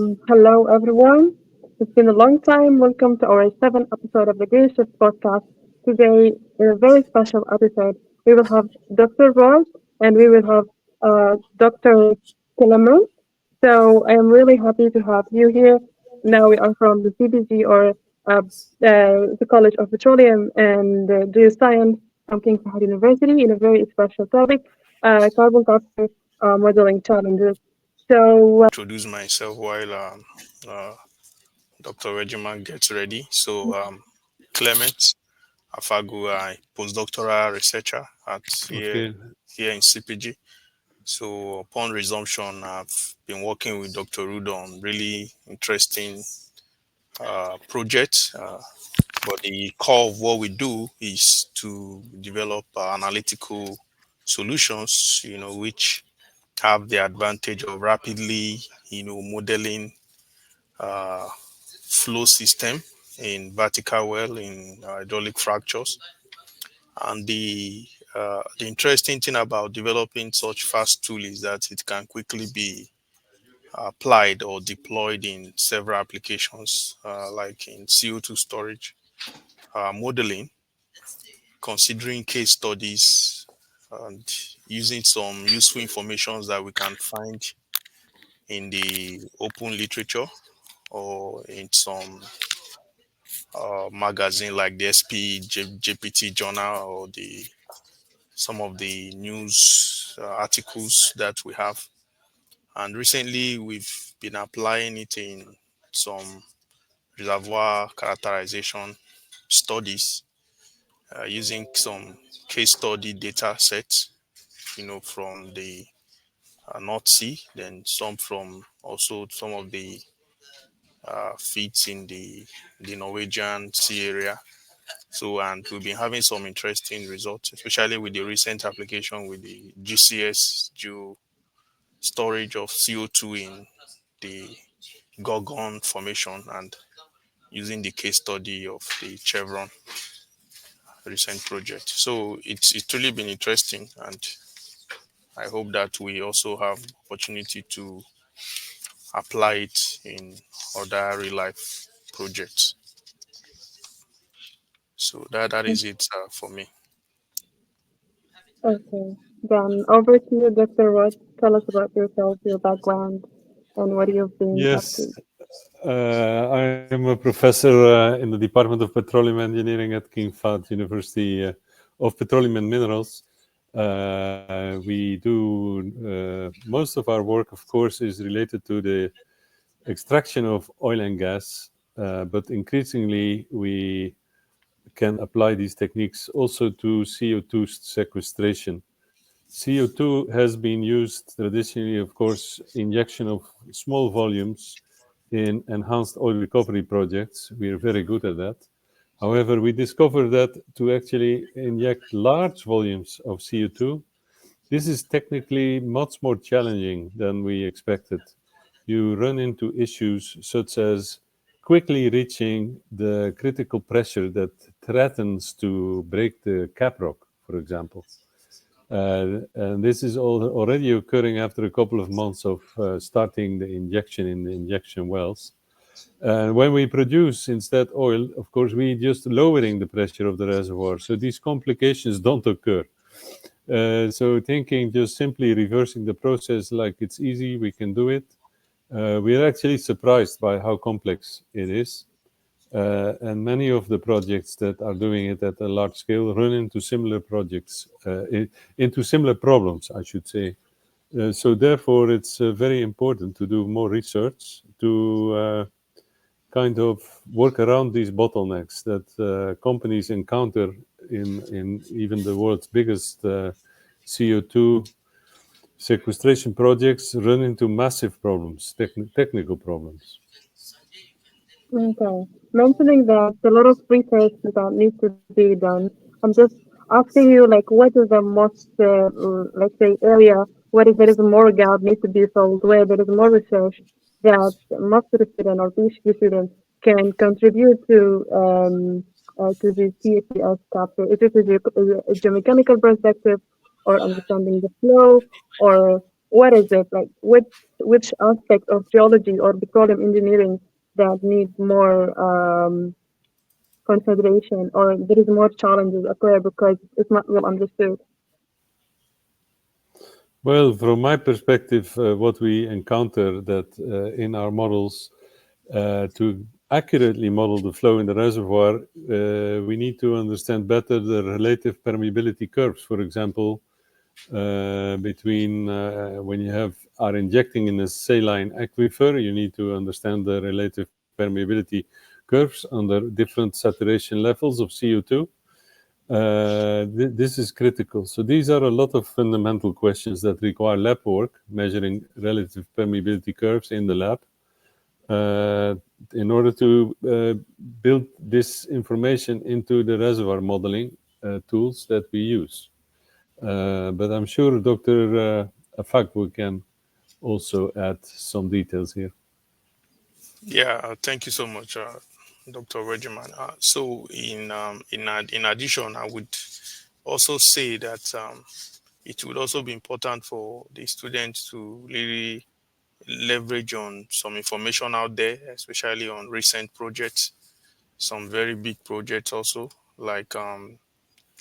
Hello, everyone. It's been a long time. Welcome to our seventh episode of the Green Shift podcast. Today, in a very special episode, we will have Dr. Rose and we will have Dr. Kalaman. So I am really happy to have you here. Now we are from the CBG or the College of Petroleum and Geoscience from King Fahd University in a very special topic, carbon capture modeling challenges. So Introduce myself while uh, Dr. Regiman gets ready. Clement Afagu, a postdoctoral researcher at Okay. here in CPG. So, upon resumption, I've been working with Dr. Rudo on really interesting projects. But the core of what we do is to develop analytical solutions, which have the advantage of rapidly, modeling uh, flow system in vertical well in hydraulic fractures. And the interesting thing about developing such fast tool is that it can quickly be applied or deployed in several applications, like in CO2 storage, modeling, considering case studies, and using some useful information that we can find in the open literature or in some magazine like the JPT Journal or the some of the news articles that we have. And recently, we've been applying it in some reservoir characterization studies using some case study data sets, from the North Sea, then some from also some of the feeds in the Norwegian Sea area. So, and we've been having some interesting results, especially with the recent application with the GCS, geo storage of CO2 in the Gorgon formation, and using the case study of the Chevron recent project. So it's really been interesting, and I hope that we also have opportunity to apply it in other real life projects. So that is it for me. okay, then over to you, Dr. Rose. Tell us about yourself, your background, and what you've been up Yes, to. I am a professor in the Department of Petroleum Engineering at King Fahd University of Petroleum and Minerals. We do most of our work, of course, is related to the extraction of oil and gas, but increasingly we can apply these techniques also to CO2 sequestration. CO2 has been used traditionally, of course, injection of small volumes in enhanced oil recovery projects. We are very good at that. However, we discovered that to actually inject large volumes of CO2, this is technically much more challenging than we expected. You run into issues such as quickly reaching the critical pressure that threatens to break the caprock, for example. And this is already occurring after a couple of months of starting the injection in the injection wells. And when we produce instead oil, of course, we just lowering the pressure of the reservoir. So these complications don't occur. So thinking just simply reversing the process like it's easy, we can do it. We are actually surprised by how complex it is. And many of the projects that are doing it at a large scale run into similar projects, into similar problems, I should say. So therefore, it's very important to do more research to kind of work around these bottlenecks that companies encounter in even the world's biggest CO2 sequestration projects run into massive problems, technical problems. Okay, mentioning that a lot of research that needs to be done. I'm just asking you, like, what is the most, let's say, area where if there is more gap needs to be filled, where there is more research that master student or PhD student can contribute to the CSCS capture. Is it a geomechanical perspective or understanding the flow or what is it like? Which aspect of geology or petroleum engineering that needs more consideration, or there is more challenges occur because it's not well understood? Well, from my perspective, what we encounter that in our models, to accurately model the flow in the reservoir, we need to understand better the relative permeability curves. For example, between when you are injecting in a saline aquifer, you need to understand the relative permeability curves under different saturation levels of CO2. This is critical. So these are a lot of fundamental questions that require lab work, measuring relative permeability curves in the lab, in order to build this information into the reservoir modeling tools that we use. But I'm sure Dr. Afakwu can also add some details here. Yeah, thank you so much, Dr. Regiman. So, in addition, I would also say that it would also be important for the students to really leverage on some information out there, especially on recent projects, some very big projects also, like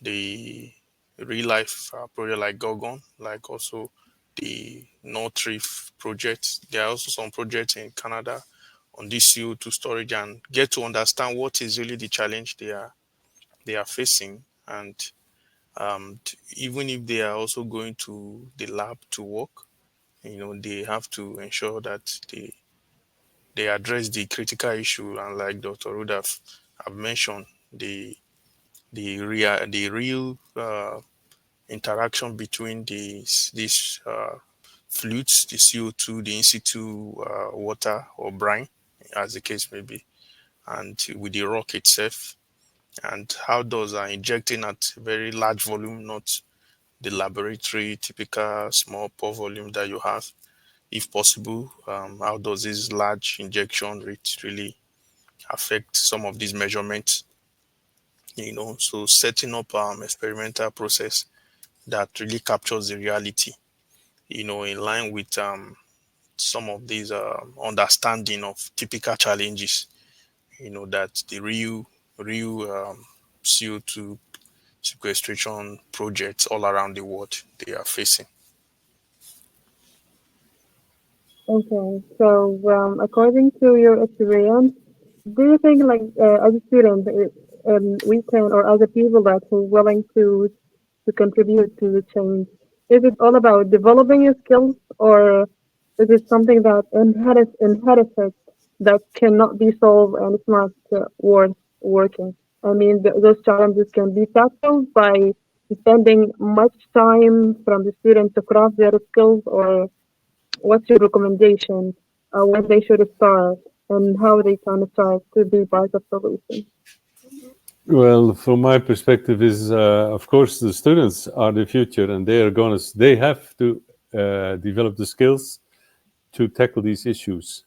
the real life project like Gorgon, like also the North Reef project. There are also some projects in Canada on this CO2 storage, and get to understand what is really the challenge they are facing. And even if they are also going to the lab to work, they have to ensure that they address the critical issue. And like Dr. Rudolph have mentioned, the real interaction between these fluids, the CO2, the in situ water or brine, as the case may be, and with the rock itself, and how those are injecting at very large volume, not the laboratory typical small pore volume that you have. If possible, how does this large injection rate really affect some of these measurements? So setting up experimental process that really captures the reality, in line with some of these understanding of typical challenges, that the real CO2 sequestration projects all around the world they are facing. Okay, so according to your experience, do you think, like, as a student, we can, or other people that are willing to contribute to the change, is it all about developing your skills, or is it something that inherited that cannot be solved and it's not worth working? I mean, those challenges can be tackled by spending much time from the students to craft their skills, or what's your recommendation when they should start and how they can start to be part of the solution? Well, from my perspective, is of course the students are the future, and they have to develop the skills to tackle these issues.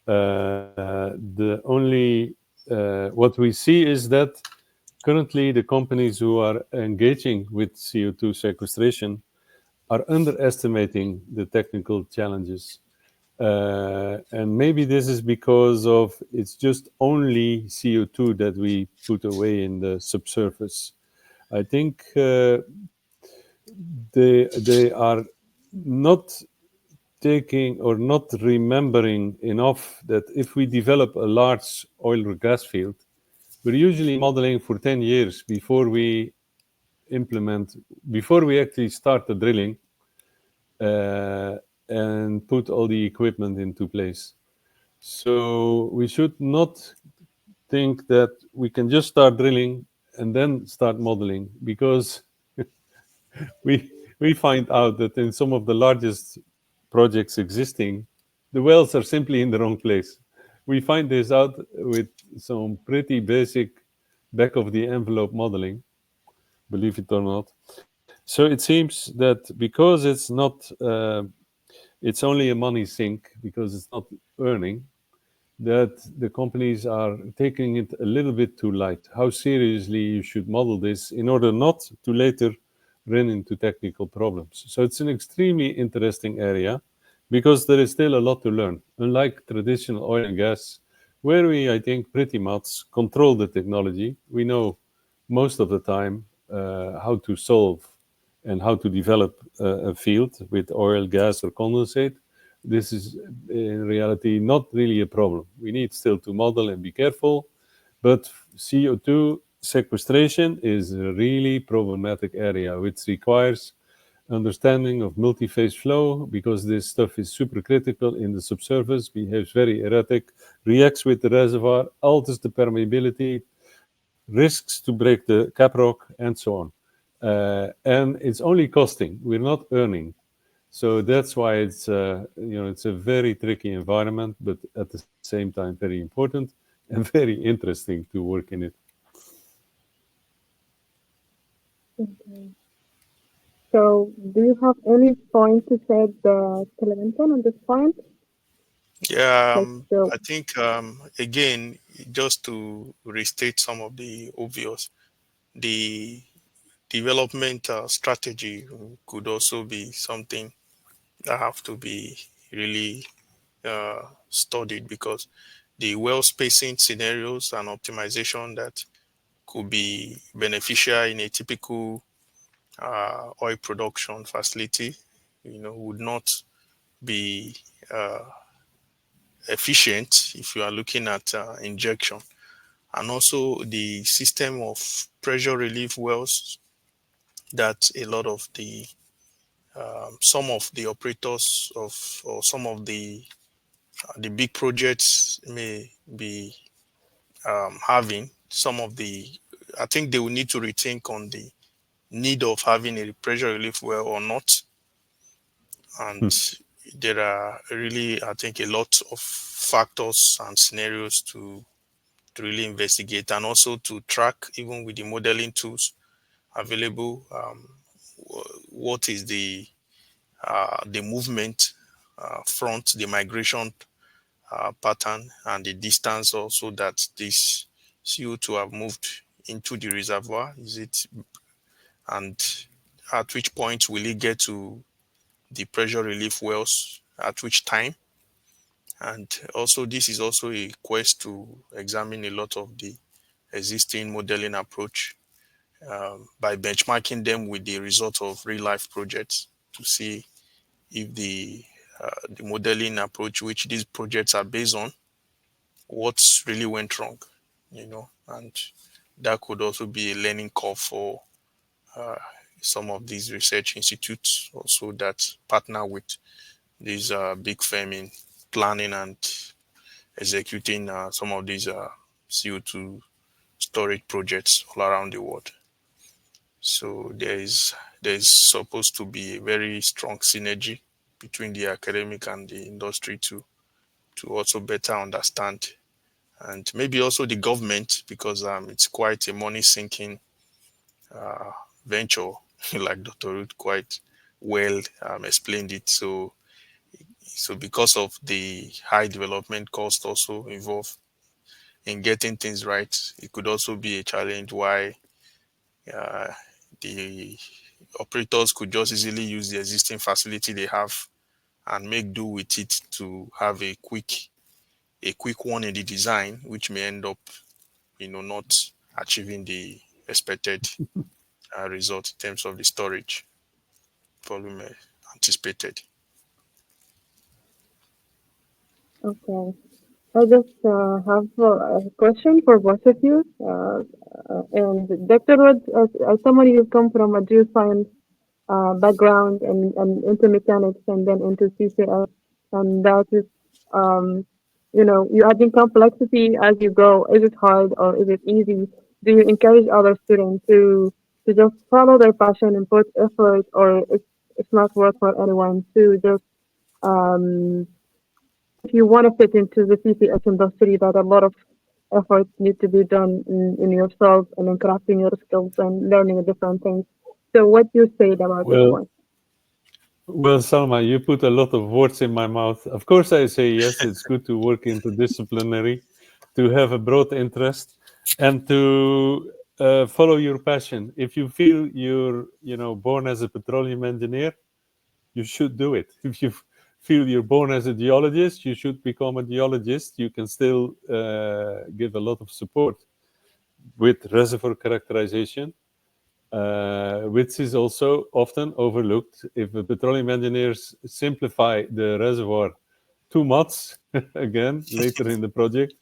The only what we see is that currently the companies who are engaging with CO2 sequestration are underestimating the technical challenges. And maybe this is because of it's just only CO2 that we put away in the subsurface. I think they are not taking or not remembering enough that if we develop a large oil or gas field, we're usually modeling for 10 years before we actually start the drilling and put all the equipment into place. So we should not think that we can just start drilling and then start modeling, because we find out that in some of the largest projects existing, the wells are simply in the wrong place. We find this out with some pretty basic back of the envelope modeling, believe it or not. So it seems that because it's only a money sink, because it's not earning, that the companies are taking it a little bit too light. How seriously you should model this in order not to later run into technical problems. So it's an extremely interesting area because there is still a lot to learn. Unlike traditional oil and gas, where we, I think, pretty much control the technology, we know most of the time how to solve and how to develop a field with oil, gas, or condensate. This is in reality not really a problem. We need still to model and be careful, but CO2 sequestration is a really problematic area, which requires understanding of multi-phase flow, because this stuff is supercritical in the subsurface, behaves very erratic, reacts with the reservoir, alters the permeability, risks to break the caprock, and so on. And it's only costing, we're not earning. So that's why it's it's a very tricky environment, but at the same time very important and very interesting to work in it. Okay. So, do you have any point to say, Clementon, on this point? Yeah, Like, so, I think again, just to restate some of the obvious, the development strategy could also be something that have to be really studied, because the well spacing scenarios and optimization that could be beneficial in a typical oil production facility, would not be efficient if you are looking at injection. And also the system of pressure relief wells that a lot of the some of the operators of, or some of the big projects may be having. Some of the, I think they will need to rethink on the need of having a pressure relief well or not. And there are really, I think, a lot of factors and scenarios to really investigate, and also to track, even with the modeling tools available, what is the movement front, the migration pattern, and the distance also that this CO2 have moved into the reservoir. Is it, and at which point will it get to the pressure relief wells, at which time? And also, this is also a quest to examine a lot of the existing modeling approach, by benchmarking them with the result of real life projects, to see if the modeling approach which these projects are based on, what's really went wrong, and that could also be a learning curve for some of these research institutes also that partner with these big firm in planning and executing some of these CO2 storage projects all around the world. So there's supposed to be a very strong synergy between the academic and the industry to also better understand, and maybe also the government, because it's quite a money sinking venture, like Dr. Ruth quite well explained it. So because of the high development cost also involved in getting things right, it could also be a challenge why the operators could just easily use the existing facility they have and make do with it to have a quick one in the design, which may end up, not achieving the expected result in terms of the storage volume anticipated. okay. I just have a question for both of you. And Dr. Wood, as someone who come from a geoscience background and into mechanics and then into CCS, and that is, you're adding complexity as you go. Is it hard or is it easy? Do you encourage other students to just follow their passion and put effort, or it's not worth for anyone to just if you want to fit into the CCS industry, that a lot of effort need to be done in yourself and in crafting your skills and learning different things. So what you say about this one? Well, Salma, you put a lot of words in my mouth. Of course, I say yes, it's good to work interdisciplinary, to have a broad interest, and to follow your passion. If you feel you're, born as a petroleum engineer, you should do it. If you feel you're born as a geologist, you should become a geologist. You can still give a lot of support with reservoir characterization, which is also often overlooked. If the petroleum engineers simplify the reservoir too much, again, later in the project,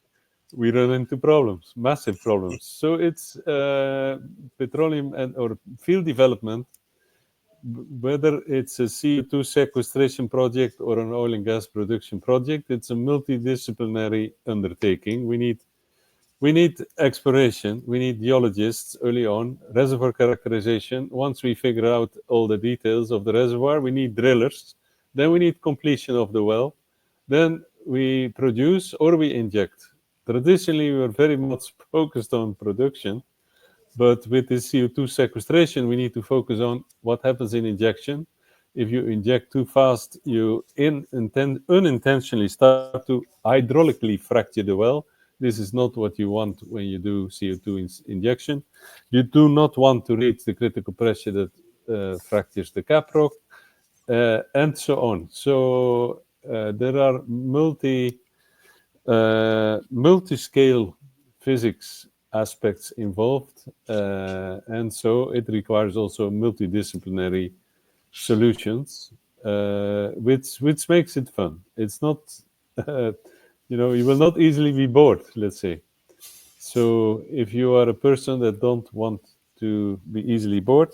we run into problems, massive problems. So it's petroleum or field development, whether it's a CO2 sequestration project or an oil and gas production project, it's a multidisciplinary undertaking. We need exploration, we need geologists early on, reservoir characterization. Once we figure out all the details of the reservoir, we need drillers. Then we need completion of the well. Then we produce or we inject. Traditionally, we were very much focused on production, but with the CO2 sequestration, we need to focus on what happens in injection. If you inject too fast, you unintentionally start to hydraulically fracture the well. This is not what you want when you do CO2 injection. You do not want to reach the critical pressure that fractures the caprock, and so on. So there are multi-scale physics aspects involved, and so it requires also multidisciplinary solutions, which makes it fun. It's not, you will not easily be bored, let's say. So if you are a person that don't want to be easily bored,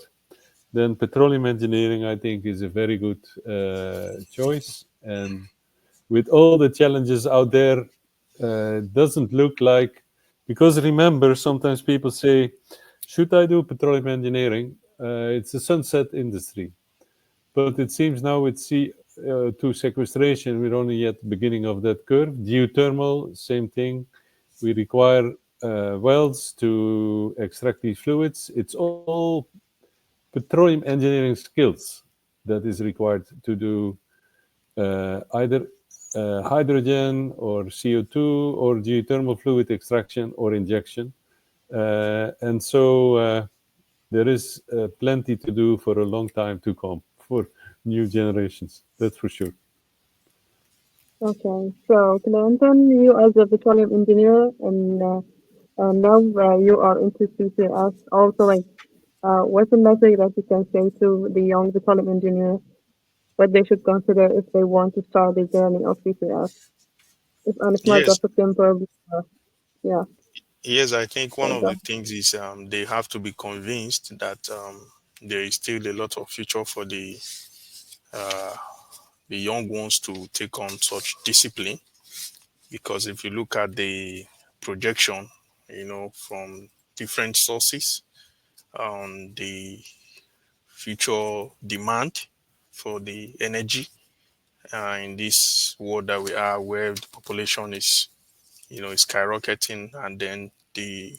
then petroleum engineering, I think, is a very good choice. And with all the challenges out there, doesn't look like, because remember, sometimes people say, should I do petroleum engineering? It's a sunset industry. But it seems now with CO2 sequestration, we're only at the beginning of that curve. Geothermal, same thing. We require wells to extract these fluids. It's all petroleum engineering skills that is required to do either hydrogen or CO2 or geothermal fluid extraction or injection. And so there is plenty to do for a long time to come for new generations, that's for sure. Okay, so Clinton, you as a petroleum engineer, and now you are into CCS. Also, like, what's a message that you can say to the young petroleum engineer what they should consider if they want to start the journey of CCS? If and it's not Yes, just a simple, yeah, yes, I think one there you of the go. things is they have to be convinced that there is still a lot of future for uh, the young ones to take on such discipline. Because if you look at the projection, from different sources on the future demand for the energy in this world that we are, where the population is skyrocketing, and then the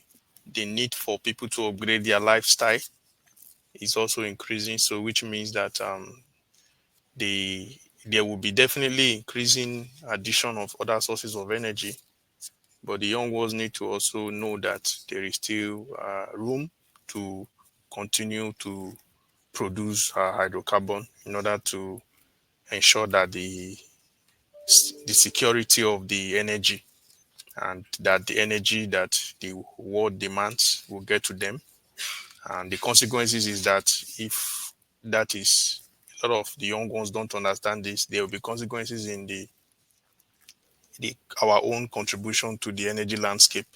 need for people to upgrade their lifestyle is also increasing. So which means that the there will be definitely increasing addition of other sources of energy, but the young ones need to also know that there is still room to continue to produce hydrocarbon in order to ensure that the security of the energy, and that the energy that the world demands will get to them. And the consequences is that if that is a lot of the young ones don't understand this, there will be consequences in the our own contribution to the energy landscape,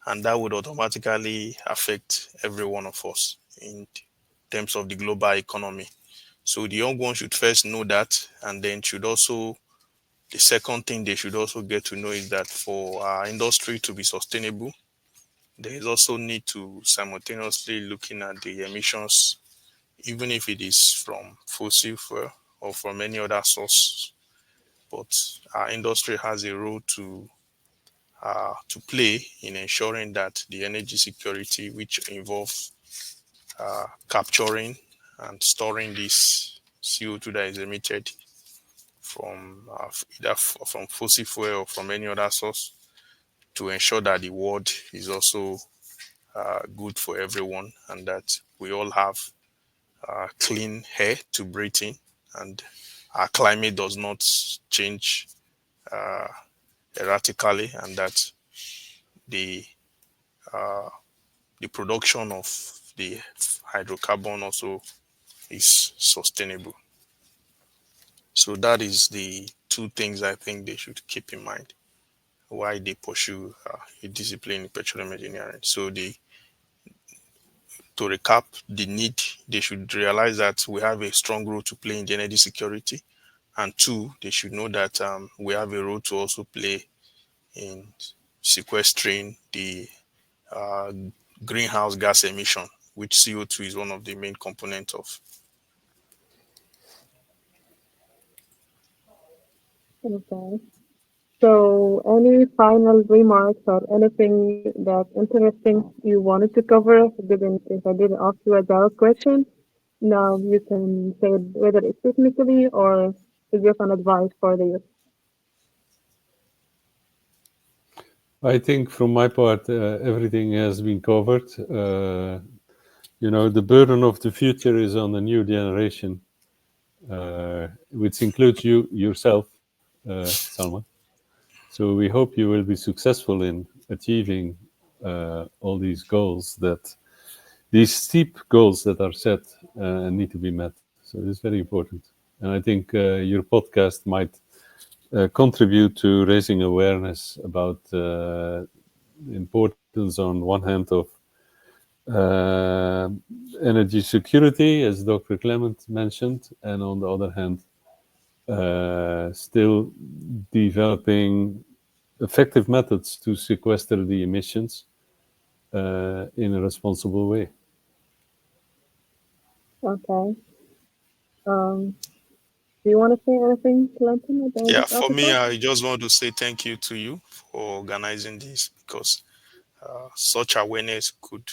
and that would automatically affect every one of us in terms of the global economy. So the young ones should first know that, and then should also, the second thing they should also get to know is that for our industry to be sustainable, there is also need to simultaneously looking at the emissions, even if it is from fossil fuel or from any other source. But our industry has a role to play in ensuring that the energy security, which involves capturing and storing this CO2 that is emitted from either from fossil fuel or from any other source, to ensure that the world is also good for everyone, and that we all have clean air to breathe in, and our climate does not change erratically, and that the the production of the hydrocarbon also is sustainable. So that is the two things I think they should keep in mind why they pursue a discipline in petroleum engineering. So to recap, they should realize that we have a strong role to play in the energy security, and two, they should know that we have a role to also play in sequestering the greenhouse gas emission, which CO2 is one of the main components of. Okay. So, any final remarks or anything that's interesting you wanted to cover? If I didn't ask you a direct question, now you can say it, whether it's technically or to give an advice for the youth. I think from my part, everything has been covered. The burden of the future is on the new generation, which includes you yourself, Salma. So we hope you will be successful in achieving all these steep goals that are set and need to be met. So it's very important. And I think your podcast might contribute to raising awareness about the importance, on one hand, of energy security, as Dr. Clement mentioned, and on the other hand, still developing effective methods to sequester the emissions in a responsible way. Okay. Do you want to say anything, Clinton? Yeah, for me, I just want to say thank you to you for organizing this, because such awareness could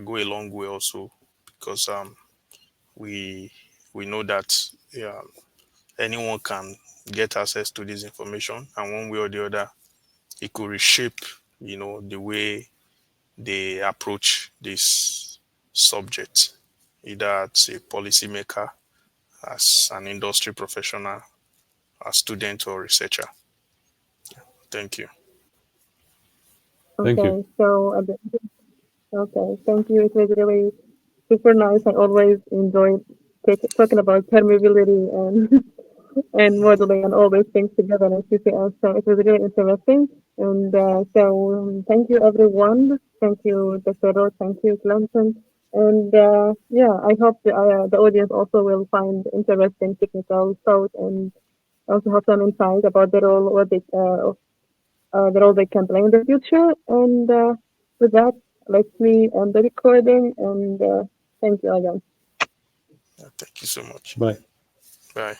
go a long way also, because we know that anyone can get access to this information, and one way or the other, it could reshape, the way they approach this subject, either as a policymaker, as an industry professional, a student, or researcher. Thank you. Thank you. Okay, so okay, thank you. It was really super nice. I always enjoyed talking about permeability and and modeling and all those things together in CCS. So it was really interesting. And thank you, everyone. Thank you, Dr. Roth. Thank you, Clemson. And yeah, I hope the audience also will find interesting technical thought and also have some insight about the role the role they can play in the future. And with that, let me end the recording. And thank you again. Thank you so much. Bye. Bye.